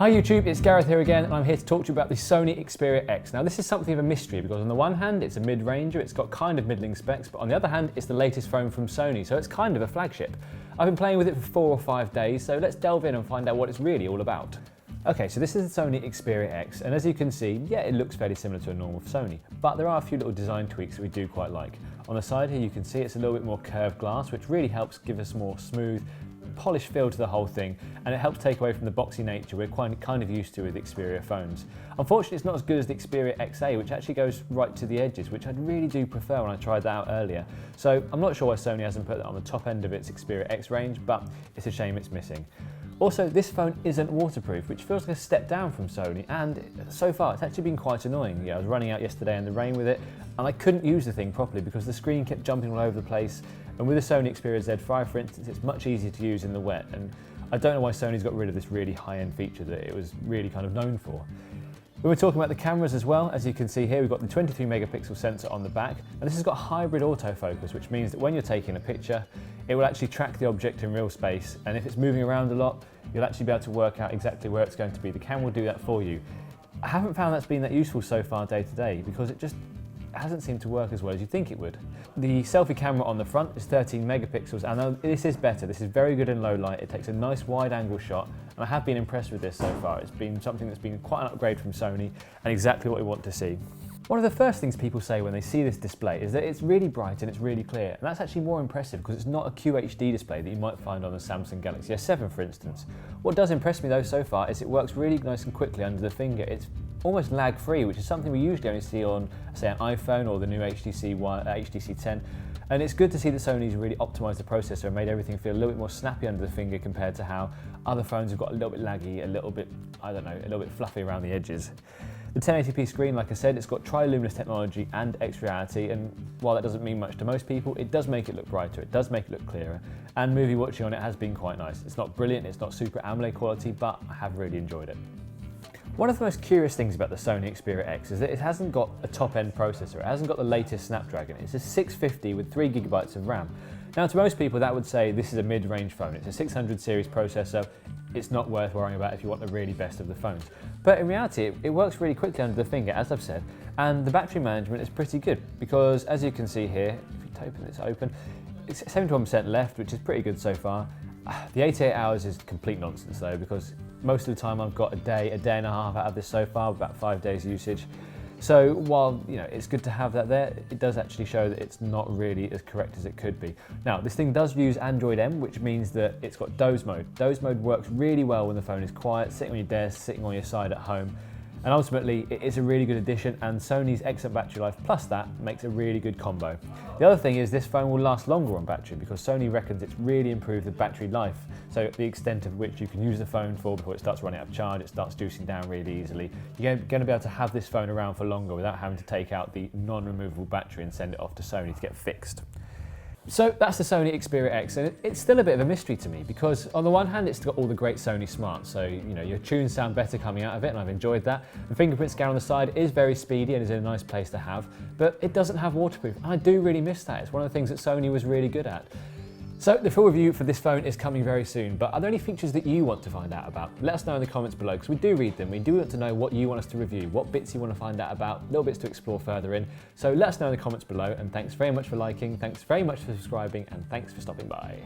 Hi YouTube, it's Gareth here again, and I'm here to talk to you about the Sony Xperia X. Now this is something of a mystery because on the one hand it's a mid-ranger, it's got kind of middling specs, but on the other hand it's the latest phone from Sony, so it's kind of a flagship. I've been playing with it for 4 or 5 days, so let's delve in and find out what it's really all about. Okay, so this is the Sony Xperia X, and as you can see, yeah, it looks fairly similar to a normal Sony, but there are a few little design tweaks that we do quite like. On the side here you can see it's a little bit more curved glass, which really helps give us more smooth, polished feel to the whole thing, and it helps take away from the boxy nature we're kind of used to with Xperia phones. Unfortunately, it's not as good as the Xperia XA, which actually goes right to the edges, which I really do prefer when I tried that out earlier. So I'm not sure why Sony hasn't put that on the top end of its Xperia X range, but it's a shame it's missing. Also, this phone isn't waterproof, which feels like a step down from Sony, and so far it's actually been quite annoying. Yeah, I was running out yesterday in the rain with it, and I couldn't use the thing properly because the screen kept jumping all over the place. And with the Sony Xperia Z5, for instance, it's much easier to use in the wet, and I don't know why Sony's got rid of this really high-end feature that it was really kind of known for. When we're talking about the cameras as well, as you can see here, we've got the 23 megapixel sensor on the back, and this has got hybrid autofocus, which means that when you're taking a picture, it will actually track the object in real space, and if it's moving around a lot, you'll actually be able to work out exactly where it's going to be. The camera will do that for you. I haven't found that's been that useful so far day to day, because it just hasn't seemed to work as well as you'd think it would. The selfie camera on the front is 13 megapixels, and this is better. This is very good in low light. It takes a nice wide angle shot, and I have been impressed with this so far. It's been something that's been quite an upgrade from Sony, and exactly what we want to see. One of the first things people say when they see this display is that it's really bright and it's really clear, and that's actually more impressive because it's not a QHD display that you might find on the Samsung Galaxy S7, for instance. What does impress me though so far is it works really nice and quickly under the finger. It's almost lag-free, which is something we usually only see on, say, an iPhone or the new HTC 10. And it's good to see that Sony's really optimised the processor and made everything feel a little bit more snappy under the finger compared to how other phones have got a little bit laggy, a little bit, I don't know, a little bit fluffy around the edges. The 1080p screen, like I said, it's got tri-luminous technology and X-reality, and while that doesn't mean much to most people, it does make it look brighter, it does make it look clearer, and movie watching on it has been quite nice. It's not brilliant, it's not super AMOLED quality, but I have really enjoyed it. One of the most curious things about the Sony Xperia X is that it hasn't got a top-end processor, it hasn't got the latest Snapdragon, it's a 650 with 3GB of RAM. Now to most people that would say this is a mid-range phone, it's a 600 series processor, it's not worth worrying about if you want the really best of the phones. But in reality, it works really quickly under the finger, as I've said, and the battery management is pretty good because as you can see here, if you open this open, it's 71% left, which is pretty good so far. The 88 hours is complete nonsense though, because most of the time I've got a day and a half out of this so far, about 5 days usage. So while it's good to have that there, it does actually show that it's not really as correct as it could be. Now this thing does use Android M, which means that it's got doze mode. Doze mode works really well when the phone is quiet, sitting on your desk, sitting on your side at home. And ultimately, it is a really good addition, and Sony's excellent battery life plus that makes a really good combo. The other thing is this phone will last longer on battery because Sony reckons it's really improved the battery life, so the extent of which you can use the phone for before it starts running out of charge, it starts juicing down really easily. You're going to be able to have this phone around for longer without having to take out the non-removable battery and send it off to Sony to get fixed. So that's the Sony Xperia X, and it's still a bit of a mystery to me because on the one hand it's got all the great Sony smarts, so your tunes sound better coming out of it and I've enjoyed that. The fingerprint scanner on the side is very speedy and is in a nice place to have, but it doesn't have waterproof, and I do really miss that. It's one of the things that Sony was really good at. So the full review for this phone is coming very soon, but are there any features that you want to find out about? Let us know in the comments below, because we do read them. We do want to know what you want us to review, what bits you want to find out about, little bits to explore further in. So let us know in the comments below, and thanks very much for liking, thanks very much for subscribing, and thanks for stopping by.